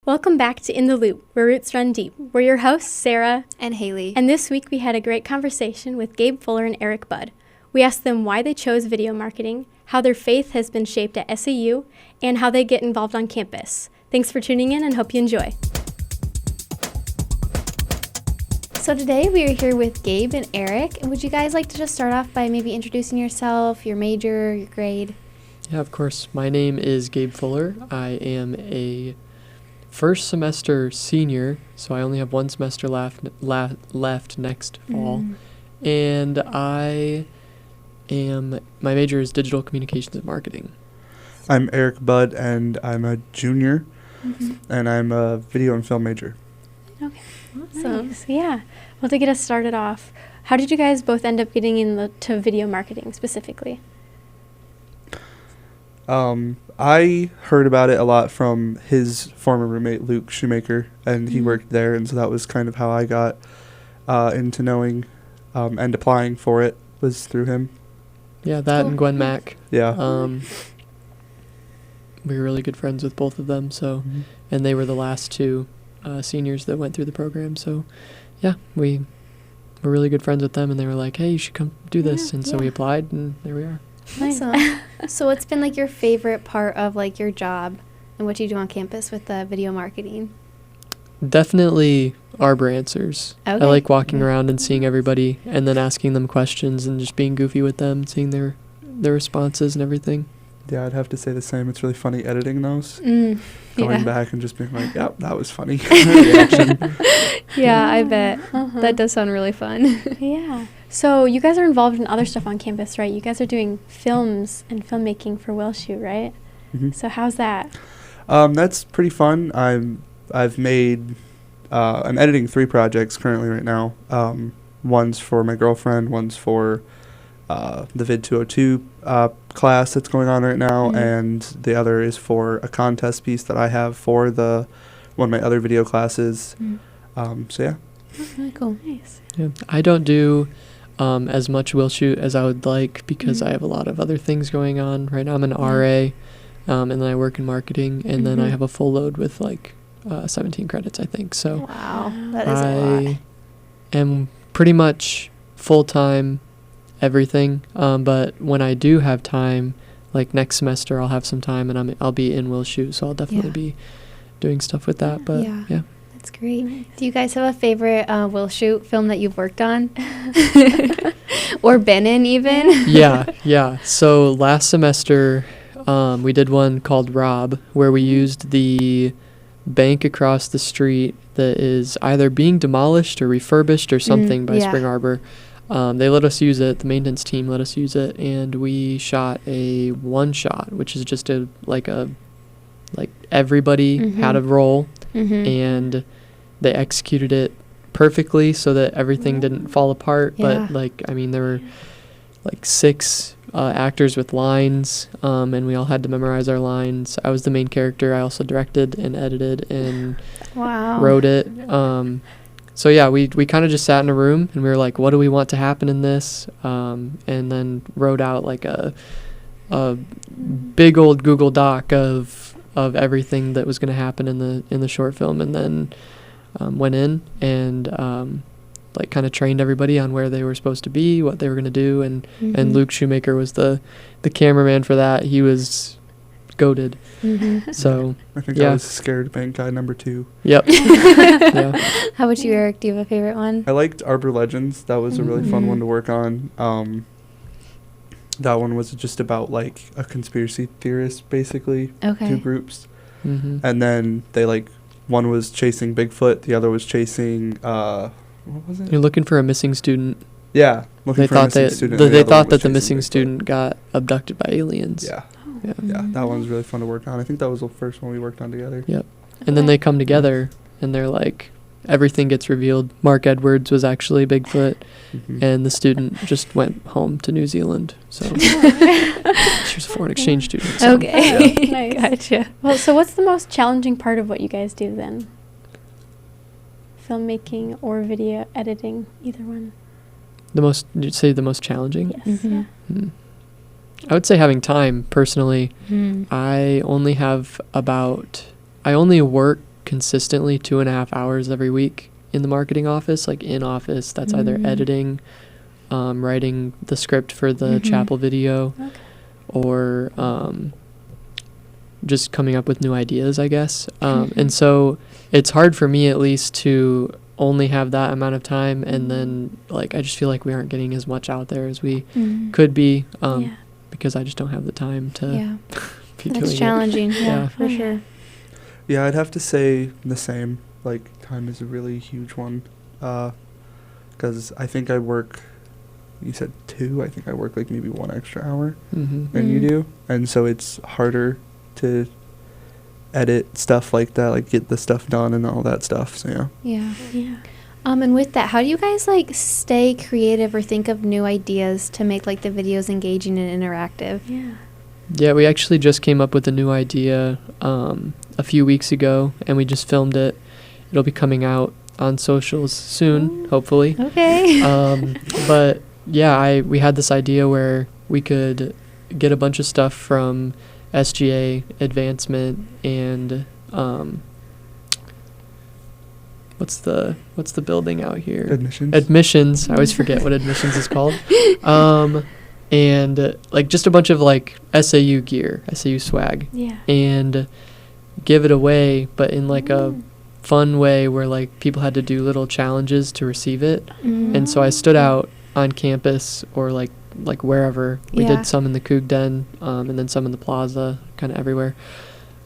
Welcome back to In the Loop, where roots run deep. We're your hosts, Sarah and Hayley. And this week we had a great conversation with Gabe Fuller and Eric Budd. We asked them why they chose video marketing, how their faith has been shaped at SAU, and how they get involved on campus. Thanks for tuning in and hope you enjoy. So today we are here with Gabe and Eric. And would you guys like to just start off by maybe introducing yourself, your major, your grade? Yeah, of course. My name is Gabe Fuller. I am a first semester senior, so I only have one semester left next fall. And my major is digital communications and marketing. I'm Eric Budd, and I'm a junior, and I'm a video and film major. Okay, awesome. Nice. Yeah. Well, to get us started off, how did you guys both end up getting into video marketing specifically? I heard about it a lot from his former roommate, Luke Shoemaker, and he worked there, and so that was kind of how I got into knowing and applying for it was through him. Yeah, that and Gwen Mack. Yeah. We were really good friends with both of them, so and they were the last two seniors that went through the program, so yeah, we were really good friends with them, and they were like, hey, you should come do this, and so we applied, and there we are. Awesome. So what's been like your favorite part of like your job and what you do on campus with the video marketing? Definitely Arbor Answers. Okay. I like walking around and seeing everybody and then asking them questions and just being goofy with them, seeing their responses and everything. Yeah, I'd have to say the same. It's really funny editing those. Going back and just being like, yep, that was funny. Yeah, I bet. That does sound really fun. Yeah. So you guys are involved in other stuff on campus, right? You guys are doing films and filmmaking for WillShoot, right? So how's that? That's pretty fun. I'm editing 3 projects currently right now. One's for my girlfriend, one's for the Vid 202 class that's going on right now, and the other is for a contest piece that I have for one of my other video classes. So yeah. Really cool. Nice. Yeah. I don't do as much WillShoot as I would like because I have a lot of other things going on. Right now I'm an RA, and then I work in marketing, and then I have a full load with like 17 credits, I think. So wow, that is a lot. I am pretty much full-time everything, but when I do have time, like next semester I'll have some time and I'll be in WillShoot, so I'll definitely be doing stuff with that. But yeah. That's great. Do you guys have a favorite WillShoot film that you've worked on? Or been in even? Yeah. So last semester we did one called Rob, where we used the bank across the street that is either being demolished or refurbished or something by Spring Arbor. They let us use it. The maintenance team let us use it, and we shot a one-shot, which is just everybody had a role, and they executed it perfectly so that everything didn't fall apart. But there were 6 actors with lines, and we all had to memorize our lines. I was the main character. I also directed and edited and wrote it. So yeah, we kind of just sat in a room and we were like, what do we want to happen in this? And then wrote out like a big old Google Doc of everything that was going to happen in the short film, and then went in and kind of trained everybody on where they were supposed to be, what they were going to do, and Luke Shoemaker was the cameraman for that. He was goated. So I think I was scared bank guy number 2. Yep. How about you, Eric? Do you have a favorite one? I liked Arbor Legends. That was a really fun one to work on. That one was just about like a conspiracy theorist, basically. 2 groups. And then they one was chasing Bigfoot, the other was chasing what was it? You're looking for a missing student. Yeah, looking for a missing student. They thought that the missing student got abducted by aliens. Yeah, that one was really fun to work on. I think that was the first one we worked on together. Yep. And then they come together and they're like, everything gets revealed. Mark Edwards was actually Bigfoot, and the student just went home to New Zealand. So she was a foreign exchange student. So. Okay. Nice. Gotcha. Well, so what's the most challenging part of what you guys do then? Filmmaking or video editing, either one? You'd say the most challenging? Yes. I would say having time, personally. I only work consistently 2.5 hours every week in the marketing office, like in office. That's either editing, writing the script for the chapel video, or just coming up with new ideas, I guess. And so it's hard for me, at least, to only have that amount of time, and then like I just feel like we aren't getting as much out there as we could be, because I just don't have the time to be doing it. It's challenging, for sure. Yeah, I'd have to say the same. Like, time is a really huge one, because I think I work, you said 2, I think I work like maybe 1 extra hour than you do, and so it's harder to edit stuff like that, like get the stuff done and all that stuff. So yeah. And with that, how do you guys like stay creative or think of new ideas to make like the videos engaging and interactive? Yeah, we actually just came up with a new idea a few weeks ago, and we just filmed it. It'll be coming out on socials soon, hopefully. Okay. But yeah, we had this idea where we could get a bunch of stuff from SGA advancement and what's the building out here? Admissions. I always forget what admissions is called. And like just a bunch of like SAU gear, SAU swag. And give it away, but in like a fun way where like people had to do little challenges to receive it. And so I stood out on campus or like wherever. We did some in the Coug Den, and then some in the plaza, kind of everywhere.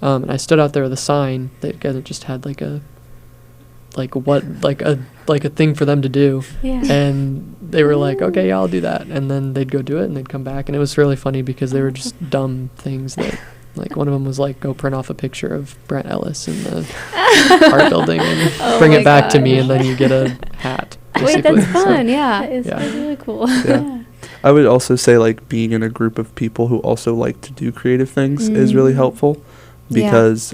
And I stood out there with a sign that just had like a thing for them to do. And they were like, okay, yeah, I'll do that. And then they'd go do it and they'd come back. And it was really funny because they were just dumb things that, like, one of them was like, go print off a picture of Brent Ellis in the art building and bring it back to me, and then you get a hat. Wait, that's fun. That is really cool. I would also say like being in a group of people who also like to do creative things is really helpful, because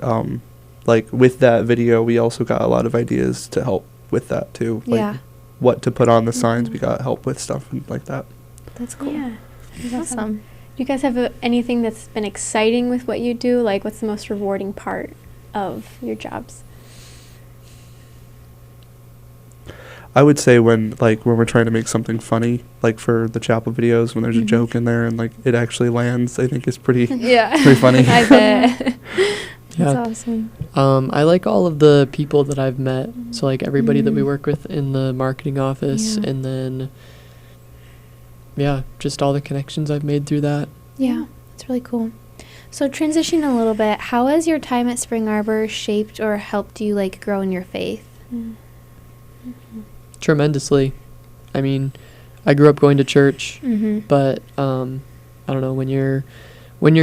like with that video we also got a lot of ideas to help with that too, like what to put on the signs. We got help with stuff and like that. That's cool. That's awesome. Do you guys have anything that's been exciting with what you do? Like, what's the most rewarding part of your jobs? I would say when we're trying to make something funny, like for the chapel videos, when there's a joke in there and like it actually lands, I think is pretty pretty funny. I bet. That's awesome. I like all of the people that I've met. So like everybody that we work with in the marketing office, and then just all the connections I've made through that. Yeah, it's really cool. So transitioning a little bit, how has your time at Spring Arbor shaped or helped you like grow in your faith? Tremendously. I mean, I grew up going to church, but I don't know, when you're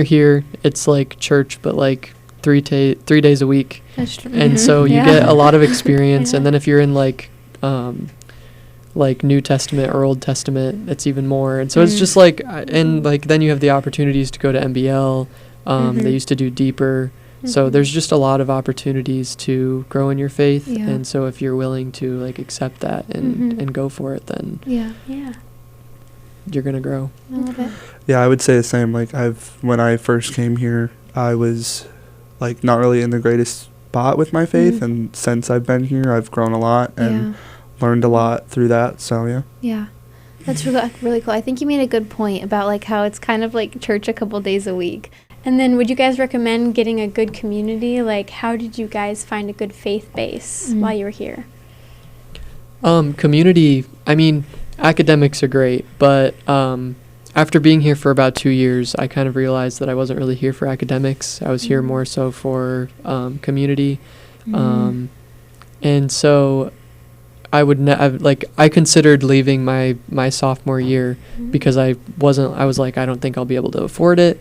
here, it's like church, but like 3 days a week. That's true. And so you get a lot of experience, and then if you're in like New Testament or Old Testament, it's even more. And so it's just like, and like then you have the opportunities to go to MBL. They used to do deeper. So there's just a lot of opportunities to grow in your faith. And so if you're willing to like accept that and go for it, then you're going to grow. I love it. Yeah, I would say the same. Like when I first came here, I was like not really in the greatest spot with my faith. And since I've been here, I've grown a lot and learned a lot through that. So yeah, that's really cool. I think you made a good point about like how it's kind of like church a couple days a week. And then would you guys recommend getting a good community? Like, how did you guys find a good faith base while you were here? Community, I mean, academics are great, but after being here for about 2 years, I kind of realized that I wasn't really here for academics. I was here more so for community. And so I considered leaving my sophomore year because I was like, I don't think I'll be able to afford it.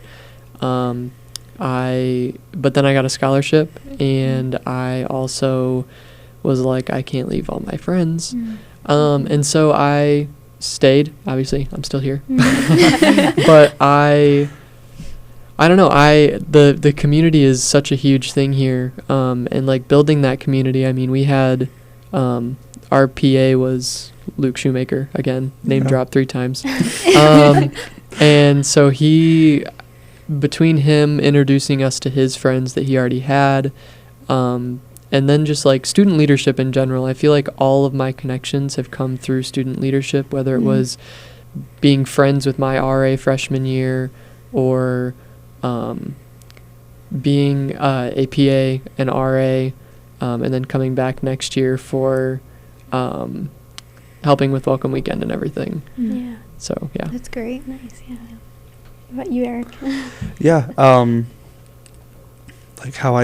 But then I got a scholarship, and I also was like, I can't leave all my friends. And so I stayed. Obviously, I'm still here. But I don't know. The community is such a huge thing here. And like building that community, I mean, we had, our PA was Luke Shoemaker, again, name drop 3 times. And so between him introducing us to his friends that he already had, and and then just like student leadership in general. I feel like all of my connections have come through student leadership, whether it was being friends with my RA freshman year, or being a PA and RA, and then coming back next year for helping with Welcome Weekend and everything. Yeah. So, yeah. That's great. Nice, yeah. What about you, Eric? Yeah. Like how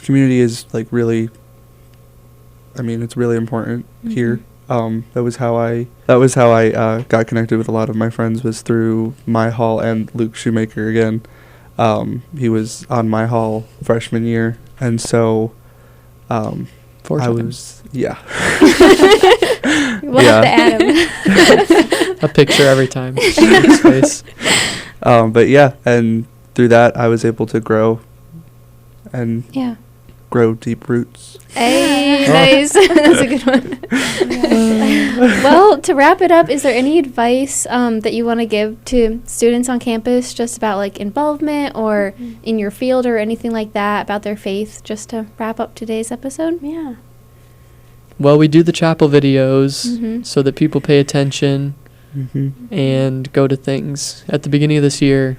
community is like really, I mean, it's really important here. That was how I got connected with a lot of my friends, was through my hall and Luke Shoemaker again. He was on my hall freshman year, and so I was, yeah. We'll have to add him. A picture every time. His face. But yeah, and through that I was able to grow and grow deep roots. Hey, nice. That's a good one. Well, to wrap it up, is there any advice that you want to give to students on campus just about like involvement or in your field or anything like that about their faith, just to wrap up today's episode? Yeah. Well, we do the chapel videos so that people pay attention and go to things. At the beginning of this year,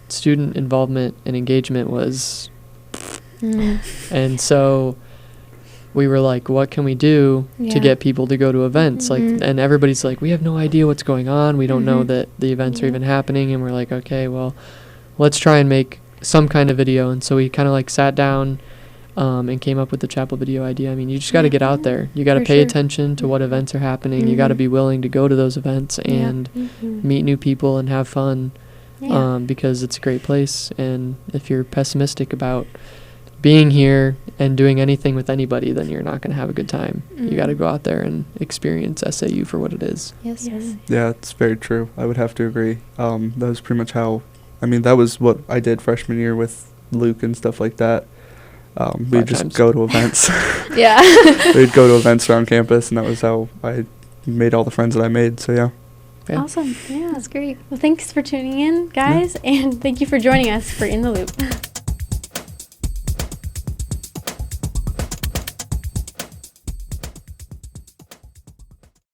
student involvement and engagement was... And so we were like, what can we do to get people to go to events? Like, and everybody's like, we have no idea what's going on. We don't know that the events are even happening. And we're like, okay, well, let's try and make some kind of video. And so we kind of like sat down and came up with the chapel video idea. I mean, you just got to get out there. You got to pay attention to what events are happening. You got to be willing to go to those events and meet new people and have fun, because it's a great place. And if you're pessimistic about being here and doing anything with anybody, then you're not going to have a good time. You got to go out there and experience SAU for what it is. Yes. Yeah, it's very true. I would have to agree. That was pretty much how, I mean, that was what I did freshman year with Luke and stuff like that. We'd just go to events. We'd go to events around campus, and that was how I made all the friends that I made. So, yeah. Awesome. Yeah. That's great. Well, thanks for tuning in, guys, and thank you for joining us for In the Loop.